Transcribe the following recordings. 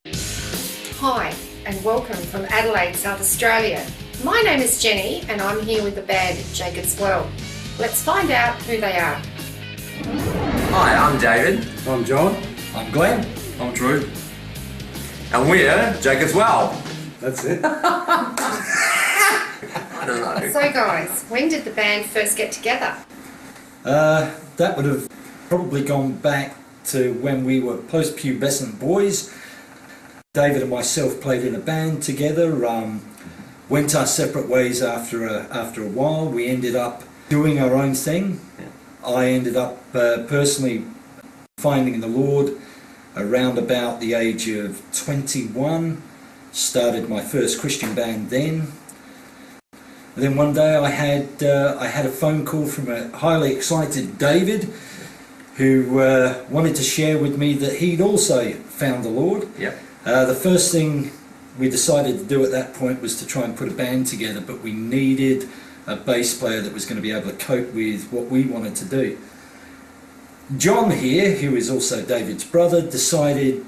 Hi, and welcome from Adelaide, South Australia. My name is Jenny, and I'm here with the band Jacob's Well. Let's find out who they are. Hi, I'm David. I'm John. I'm Glenn. I'm Drew. And we're Jacob's Well. That's it. I don't know. So guys, when did the band first get together? That would have probably gone back to when we were post-pubescent boys. David and myself played in a band together, went our separate ways after a while. We ended up doing our own thing. I ended up personally finding the Lord around about the age of 21. Started my first Christian band then. And then one day I had a phone call from a highly excited David who wanted to share with me that he'd also found the Lord. Yep. The first thing we decided to do at that point was to try and put a band together, but we needed a bass player that was going to be able to cope with what we wanted to do. John here, who is also David's brother, decided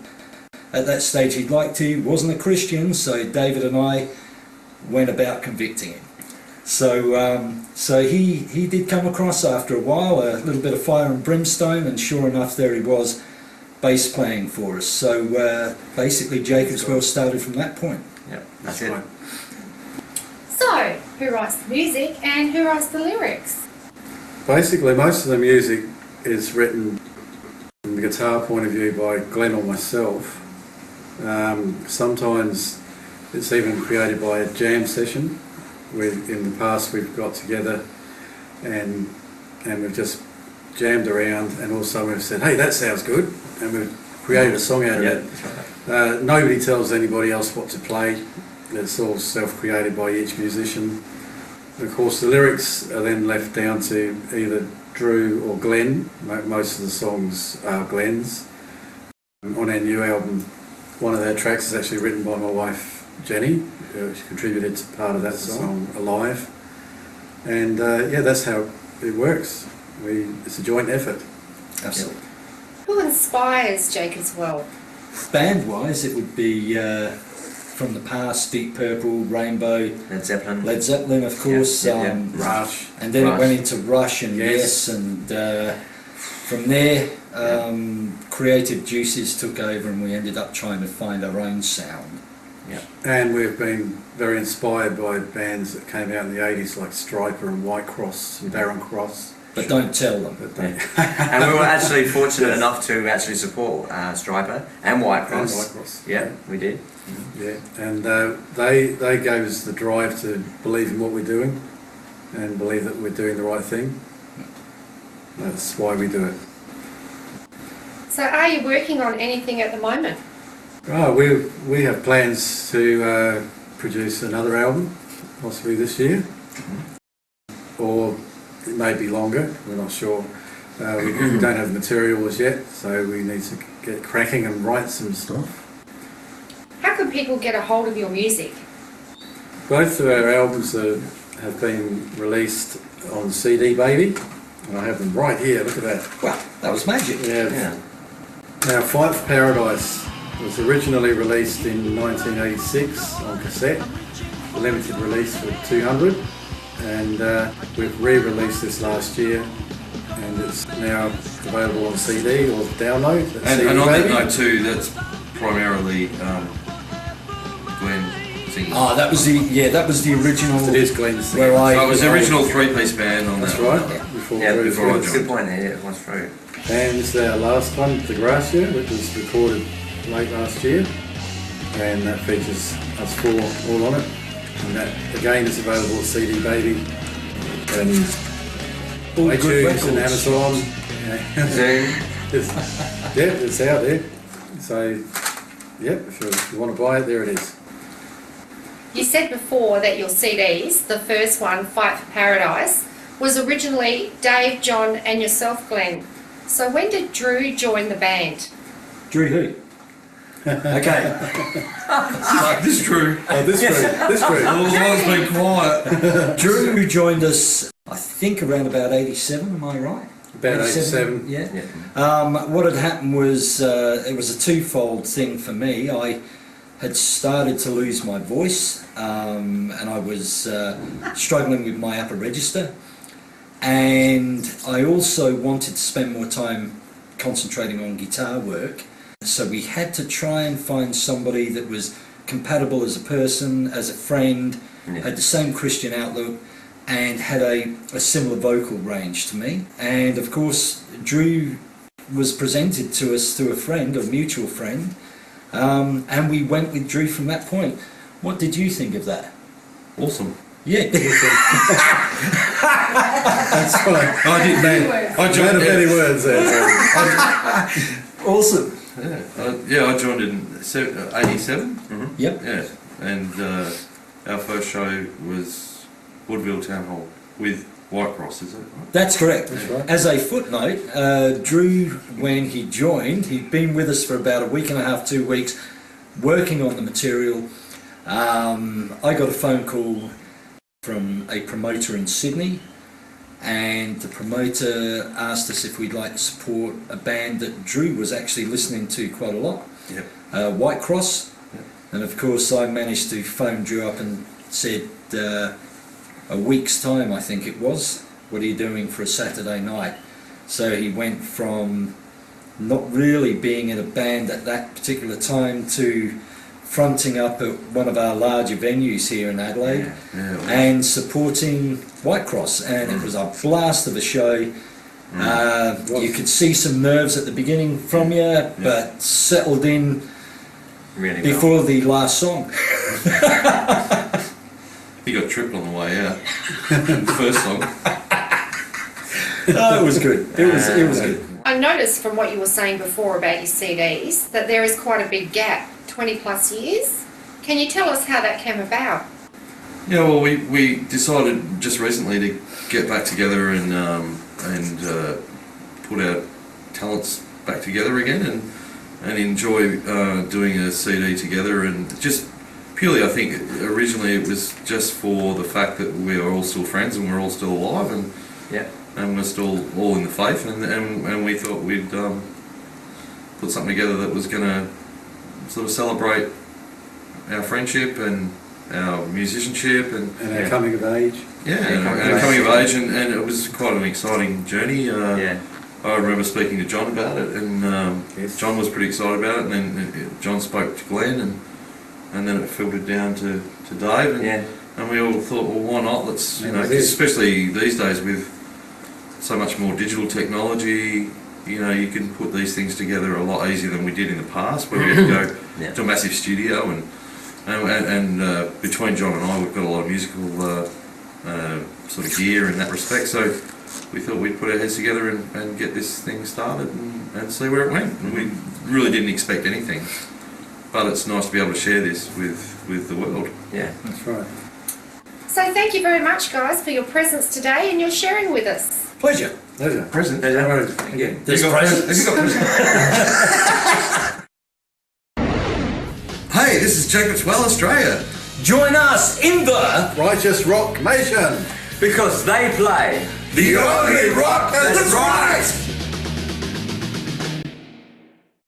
at that stage he'd like to. He wasn't a Christian, so David and I went about convicting him. So he did come across after a while a little bit of fire and brimstone, and sure enough there he was, bass playing for us. So basically Jacob's Well started from that point. Yep, that's it. Right. So, who writes the music and who writes the lyrics? Basically, most of the music is written from the guitar point of view by Glenn or myself. Sometimes it's even created by a jam session. In the past we've got together and we've just jammed around, and also we've said, hey, that sounds good, and we've created a song out of it. Nobody tells anybody else what to play. It's all self-created by each musician. Of course, the lyrics are then left down to either Drew or Glenn. Most of the songs are Glenn's. On our new album, one of our tracks is actually written by my wife Jenny. She contributed to part of that song, Alive. And that's how it works. It's a joint effort. Absolutely. Who inspires Jacob's Well? Band-wise, it would be from the past, Deep Purple, Rainbow, Led Zeppelin, of course, Rush. and then Rush. it went into Rush and Yes. Yes, and from there, creative juices took over, and we ended up trying to find our own sound. And we've been very inspired by bands that came out in the 80s like Striper and White Cross and Darren Cross. But don't tell them. But they, And we were actually fortunate enough to actually support Striper and White Cross. And White Cross. Yeah, we did. Yeah, and they gave us the drive to believe in what we're doing and believe that we're doing the right thing. That's why we do it. So are you working on anything at the moment? We have plans to produce another album, possibly this year, or it may be longer. We're not sure. We don't have material as yet, so we need to get cracking and write some stuff. How can people get a hold of your music? Both of our albums have been released on CD Baby, and I have them right here. Look at that. Well, that was magic. Yeah. Now, Fight for Paradise was originally released in 1986 on cassette, a limited release for 200, and we've re-released this last year, and it's now available on CD or download. And on that note too, that's primarily Glenn singing. Oh, that was the original. It is Glenn's thing. Where So it was the original three-piece band on That's that. right. Yeah. Before Yeah, Drew's before I release. Good point there, yeah, it was true. And this is our last one, The Gracia, which was recorded late last year, and that features us four all on it. And that again is available at CD Baby and All good iTunes and records. Amazon. Zoom. It's out there. So, if you want to buy it, there it is. You said before that your CDs, the first one, Fight for Paradise, was originally Dave, John and yourself, Glenn. So when did Drew join the band? Drew who? Okay. Like this Drew. Oh, this group. All the one's been quiet. Drew joined us, I think, around about 87, am I right? About 87. Yeah. Yeah. What had happened was it was a twofold thing for me. I had started to lose my voice, and I was struggling with my upper register, and I also wanted to spend more time concentrating on guitar work. So we had to try and find somebody that was compatible as a person, as a friend, had the same Christian outlook, and had a similar vocal range to me. And of course, Drew was presented to us through a friend, a mutual friend, and we went with Drew from that point. What did you think of that? Awesome. Yeah. That's right. I did, man. I Not joined of any words there. Awesome. I joined in 87. Yep. Yeah, and our first show was Woodville Town Hall with Whitecross, is it? Right? That's correct. That's right. As a footnote, Drew, when he joined, he'd been with us for about a week and a half, 2 weeks, working on the material. I got a phone call from a promoter in Sydney, and the promoter asked us if we'd like to support a band that Drew was actually listening to quite a lot, Yep. Whitecross. Yep. And of course I managed to phone Drew up and said, a week's time I think it was, what are you doing for a Saturday night? So he went from not really being in a band at that particular time to fronting up at one of our larger venues here in Adelaide, Yeah. and supporting Whitecross, and it was a blast of a show. You could see some nerves at the beginning from you, but settled in Really well. before the last song. He got tripped on the way out. The first song. Oh, it was good. It was good. I noticed from what you were saying before about your CDs that there is quite a big gap, 20 plus years. Can you tell us how that came about? Yeah, well, we decided just recently to get back together and put our talents back together again and enjoy doing a CD together, and just purely, I think originally it was just for the fact that we are all still friends and we're all still alive, and Yeah. and we're still all in the faith, and we thought we'd put something together that was going to sort of celebrate our friendship and our musicianship and And our coming of age. and our coming of age, and it was quite an exciting journey. Yeah. I remember speaking to John about it, and Yes. John was pretty excited about it, and then John spoke to Glenn, and then it filtered down to Dave, and we all thought, well, why not? Let's, you know, especially these days with so much more digital technology, you know, you can put these things together a lot easier than we did in the past, where we had to go to a massive studio, and between John and I, we've got a lot of musical sort of gear in that respect, so we thought we'd put our heads together and get this thing started and see where it went. And we really didn't expect anything, but it's nice to be able to share this with the world. Yeah. That's right. So thank you very much, guys, for your presence today and your sharing with us. Pleasure. Pleasure. Present. Right. Thank you. There's presents. Hey, this is Jacob's Well Australia. Join us in the Righteous Rock Nation. Because they play The only rock that's right.